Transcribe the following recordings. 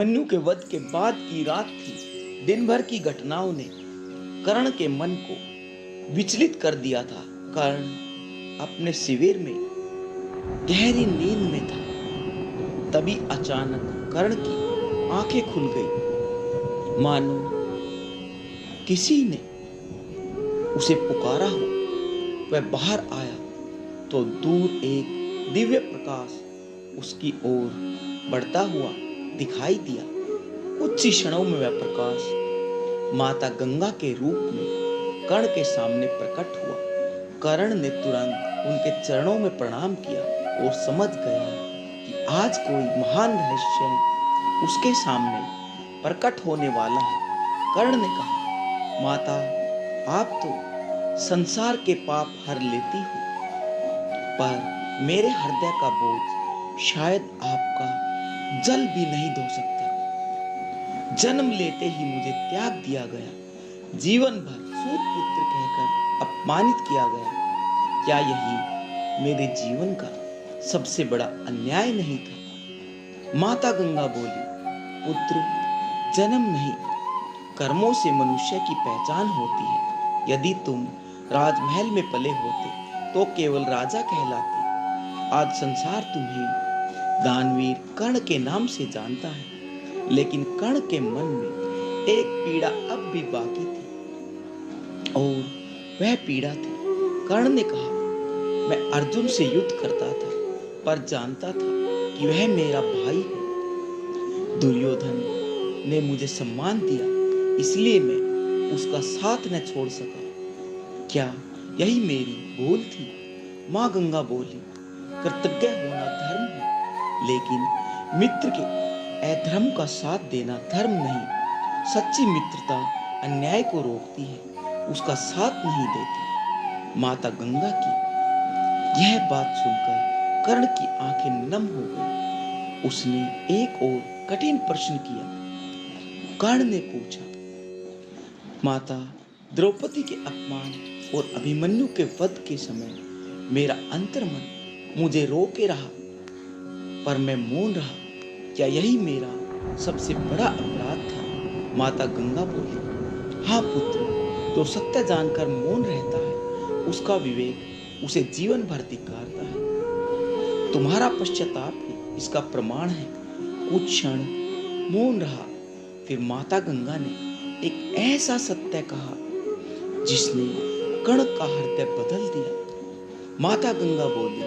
अभिमन्यु के वध के बाद की रात थी। दिन भर की घटनाओं ने कर्ण के मन को विचलित कर दिया था। कर्ण अपने शिविर में गहरी नींद में था। तभी अचानक कर्ण की आंखें खुल गई, मानो किसी ने उसे पुकारा हो। वह बाहर आया तो दूर एक दिव्य प्रकाश उसकी ओर बढ़ता हुआ दिखाई दिया। कुछ ही क्षणों में वह प्रकाश माता गंगा के रूप में कर्ण के सामने प्रकट हुआ। कर्ण ने तुरंत उनके चरणों में प्रणाम किया और समझ गया कि आज कोई महान रहस्य उसके सामने प्रकट होने वाला है। कर्ण ने कहा, माता, आप तो संसार के पाप हर लेती हो, पर मेरे हृदय का बोझ शायद आपका जल भी नहीं धो सकता। जन्म लेते ही मुझे त्याग दिया गया, जीवन भर सूत पुत्र कहकर अपमानित किया गया। क्या यही मेरे जीवन का सबसे बड़ा अन्याय नहीं था? माता गंगा बोली, पुत्र, जन्म नहीं, कर्मों से मनुष्य की पहचान होती है। यदि तुम राजमहल में पले होते तो केवल राजा कहलाते। आज संसार तुम्हें दानवीर कर्ण के नाम से जानता है, लेकिन कर्ण के मन में एक पीड़ा अब भी बाकी थी, और वह पीड़ा थी। कर्ण ने कहा, मैं अर्जुन से युद्ध करता था, पर जानता था कि वह मेरा भाई है। दुर्योधन ने मुझे सम्मान दिया, इसलिए मैं उसका साथ न छोड़ सका। क्या यही मेरी भूल थी? माँ गंगा बोली, कृतज्ञ होना धर्म है, लेकिन मित्र के अधर्म का साथ देना धर्म नहीं। सच्ची मित्रता अन्याय को रोकती है, उसका साथ नहीं देती। माता गंगा की यह बात सुनकर कर्ण की आंखें नम हो गई। उसने एक और कठिन प्रश्न किया। कर्ण ने पूछा, माता, द्रौपदी के अपमान और अभिमन्यु के वध के समय मेरा अंतर्मन मुझे रोके रहा, पर मैं मौन रहा। क्या यही मेरा सबसे बड़ा अपराध था? माता गंगा बोली, हाँ पुत्र, जो सत्य जानकर मौन रहता है, उसका विवेक उसे जीवन भर धिक्कारता है। तुम्हारा पश्चाताप ही इसका प्रमाण है। कुछ क्षण मौन रहा, फिर माता गंगा ने एक ऐसा सत्य कहा जिसने कर्ण का हृदय बदल दिया। माता गंगा बोली,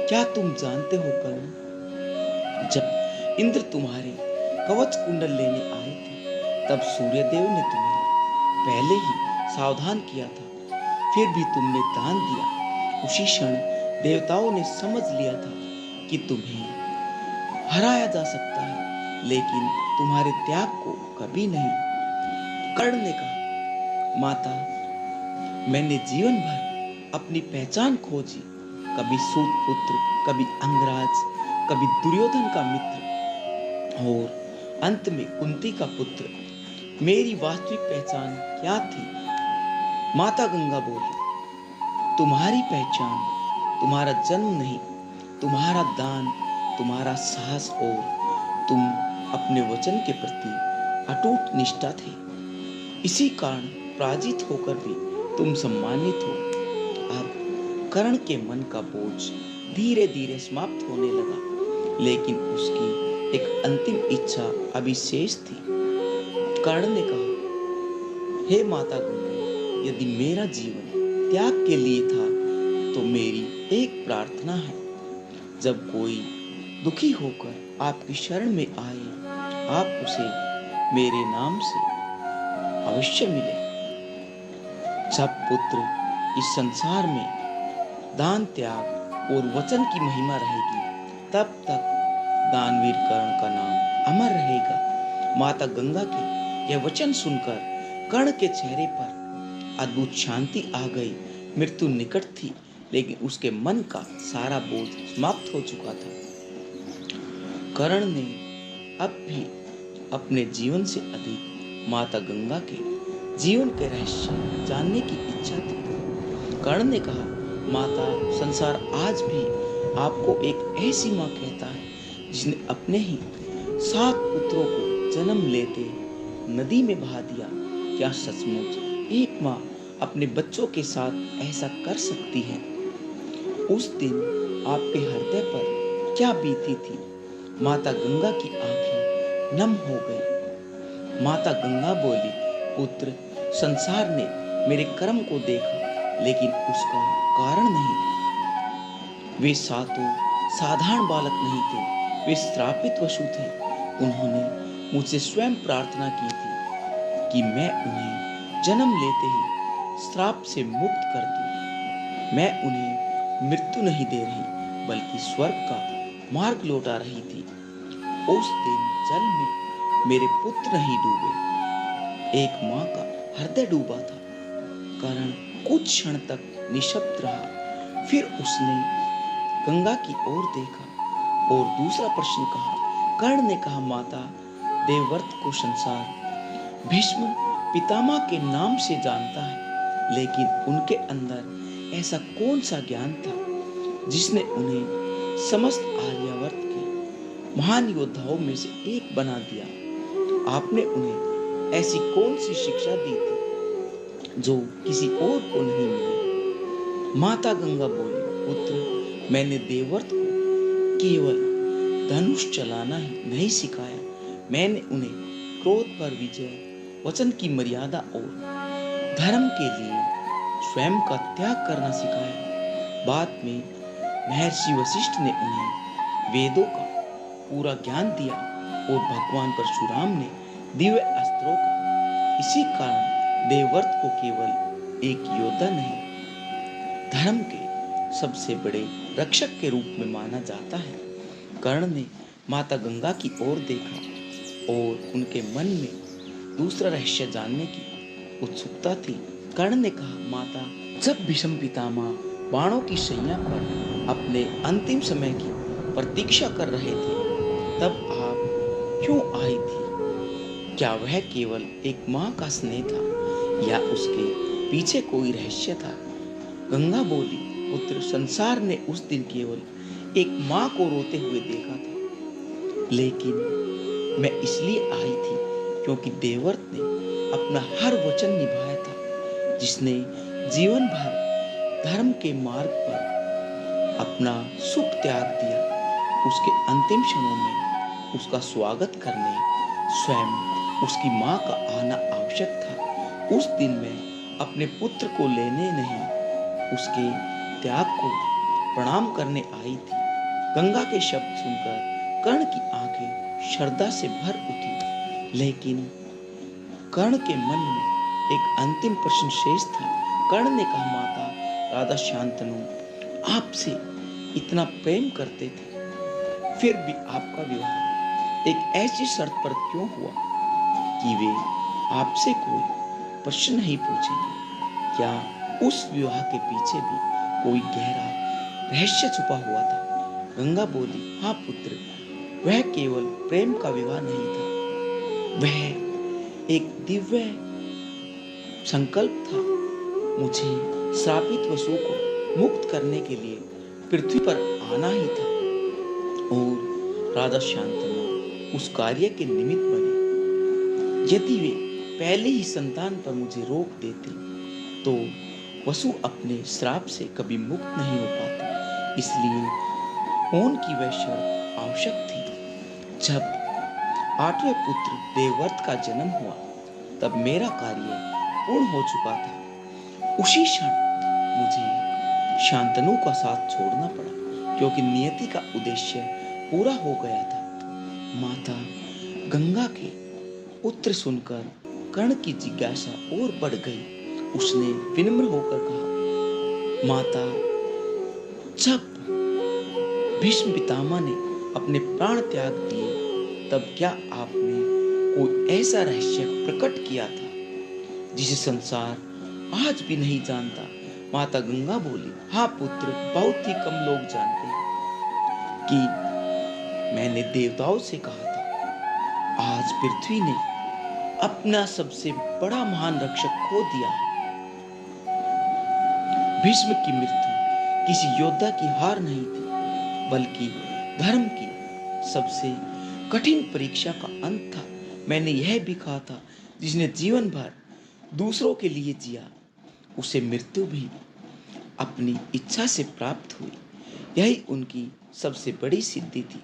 क्या तुम जानते हो कर्ण, जब इंद्र तुम्हारे कवच कुंडल लेने आए थे, तब सूर्यदेव ने तुम्हें पहले ही सावधान किया था, फिर भी तुमने दान दिया। उसी क्षण देवताओं ने समझ लिया था कि तुम्हें हराया जा सकता है, लेकिन तुम्हारे त्याग को कभी नहीं। कर्ण ने कहा, माता, मैंने जीवन भर अपनी पहचान खोजी, कभी सूत पुत्र, कभी अंगराज, कभी दुर्योधन का मित्र, और अंत में कुंती का पुत्र। मेरी वास्तविक पहचान क्या थी? माता गंगा बोली, तुम्हारी पहचान तुम्हारा जन्म नहीं, तुम्हारा दान, तुम्हारा साहस, और तुम अपने वचन के प्रति अटूट निष्ठा थे। इसी कारण पराजित होकर भी तुम सम्मानित हो। अब कर्ण के मन का बोझ धीरे धीरे समाप्त होने लगा, लेकिन उसकी एक अंतिम इच्छा अभी शेष थी। कर्ण ने कहा, हे माता गंगा, यदि मेरा जीवन त्याग के लिए था तो मेरी एक प्रार्थना है। जब कोई दुखी होकर आपकी शरण में आए, आप उसे मेरे नाम से अवश्य मिले। जब पुत्र इस संसार में दान, त्याग और वचन की महिमा रहेगी, तब तक दानवीर कर्ण का नाम अमर रहेगा। माता गंगा के यह वचन सुनकर कर्ण के चेहरे पर अद्भुत शांति आ गई। मृत्यु निकट थी, लेकिन उसके मन का सारा बोझ समाप्त हो चुका था। कर्ण ने अब भी अपने जीवन से अधिक माता गंगा के जीवन के रहस्य जानने की इच्छा थी। कर्ण ने कहा, माता, संसार आज भी आपको एक ऐसी माँ कहता है जिसने अपने ही 7 पुत्रों को जन्म लेते नदी में बहा दिया। क्या सचमुच एक माँ अपने बच्चों के साथ ऐसा कर सकती है? उस दिन आपके हृदय पर क्या बीती थी? माता गंगा की आंखें नम हो गई। माता गंगा बोली, पुत्र, संसार ने मेरे कर्म को देखा, लेकिन उसका कारण नहीं। वे सातों साधारण बालक नहीं थे, वे श्रापित वसु थे। उन्होंने मुझसे स्वयं प्रार्थना की थी कि मैं उन्हें जन्म लेते ही श्राप से मुक्त कर दूं। मैं उन्हें मृत्यु नहीं दे रही, बल्कि स्वर्ग का मार्ग लौटा रही थी। उस दिन जल में मेरे पुत्र नहीं डूबे। एक माँ का हृदय डूबा था। कर्ण कुछ क्षण तक निशब्द रहा, फिर उसने गंगा की ओर देखा और दूसरा प्रश्न कहा। कर्ण ने कहा, माता, देवव्रत को संसार भीष्म पितामह के नाम से जानता है, लेकिन उनके अंदर ऐसा कौन सा ज्ञान था जिसने उन्हें समस्त आर्यावर्त के महान योद्धाओं में से एक बना दिया? आपने उन्हें ऐसी कौन सी शिक्षा दी थी जो किसी और को नहीं मिली? माता गंगा बोली, पुत्र, मैंने देवव्रत को केवल धनुष चलाना ही नहीं सिखाया, मैंने उन्हें क्रोध पर विजय, वचन की मर्यादा और धर्म के लिए स्वयं का त्याग करना सिखाया। बाद में महर्षि वशिष्ठ ने उन्हें वेदों का पूरा ज्ञान दिया और भगवान परशुराम ने दिव्य अस्त्रों का। इसी कारण देवव्रत को केवल एक योद्धा नहीं, धर्म के सबसे बड़े रक्षक के रूप में माना जाता है। कर्ण ने माता गंगा की ओर देखा और उनके मन में दूसरा रहस्य जानने की उत्सुकता थी। कर्ण ने कहा, माता, जब भीष्म पितामह बाणों की शैया पर अपने अंतिम समय की प्रतीक्षा कर रहे थे, तब आप क्यों आई थी? क्या वह केवल एक माँ का स्नेह था या उसके पीछे कोई रहस्य था? गंगा बोली, पुत्र, संसार ने उस दिन केवल एक माँ को रोते हुए देखा था, लेकिन मैं इसलिए आई थी क्योंकि देवव्रत ने अपना हर वचन निभाया था। जिसने जीवन भर धर्म के मार्ग पर अपना सुख त्याग दिया, उसके अंतिम क्षणों में उसका स्वागत करने स्वयं उसकी माँ का आना आवश्यक था। उस दिन मैं अपने पुत्र को लेने नहीं, उसके त्याग को प्रणाम करने आई थी। गंगा के शब्द सुनकर कर्ण की आंखें श्रद्धा से भर उठी, लेकिन कर्ण के मन में एक अंतिम प्रश्न शेष था। कर्ण ने कहा, माता, राजा शांतनु आपसे इतना प्रेम करते थे, फिर भी आपका विवाह एक ऐसी शर्त पर क्यों हुआ कि वे आपसे कोई प्रश्न नहीं पूछेंगे? क्या उस विवाह के पीछे भी कोई गहरा रहस्य छुपा हुआ था? गंगा बोली, हाँ पुत्र, वह केवल प्रेम का विवाह नहीं था, वह एक दिव्य संकल्प था। मुझे श्रापित वसु को मुक्त करने के लिए पृथ्वी पर आना ही था और राजा शांतनु उस कार्य के निमित्त बने। यदि वे पहले ही संतान पर मुझे रोक देते तो वसु अपने श्राप से कभी मुक्त नहीं हो पाते। इसलिए मौन की वह शर्त आवश्यक थी। जब 8वें पुत्र देवव्रत का जन्म हुआ, तब मेरा कार्य पूर्ण हो चुका था। उसी क्षण मुझे शांतनु का साथ छोड़ना पड़ा, क्योंकि नियति का उद्देश्य पूरा हो गया था। माता गंगा के उत्तर सुनकर कर्ण की जिज्ञासा और बढ़ गई। उसने विनम्र होकर कहा, माता, जब भीष्म पितामह ने अपने प्राण त्याग दिए, तब क्या आपने कोई ऐसा रहस्य प्रकट किया था जिसे संसार आज भी नहीं जानता? माता गंगा बोली, हाँ पुत्र, बहुत ही कम लोग जानते हैं कि मैंने देवताओं से कहा था, आज पृथ्वी ने अपना सबसे बड़ा महान रक्षक खो दिया है। भीष्म की मृत्यु किसी योद्धा की हार नहीं थी, बल्कि धर्म की सबसे कठिन परीक्षा का अंत था। मैंने यह भी कहा था, जिसने जीवन भर दूसरों के लिए जिया, उसे मृत्यु भी अपनी इच्छा से प्राप्त हुई। यही उनकी सबसे बड़ी सिद्धि थी।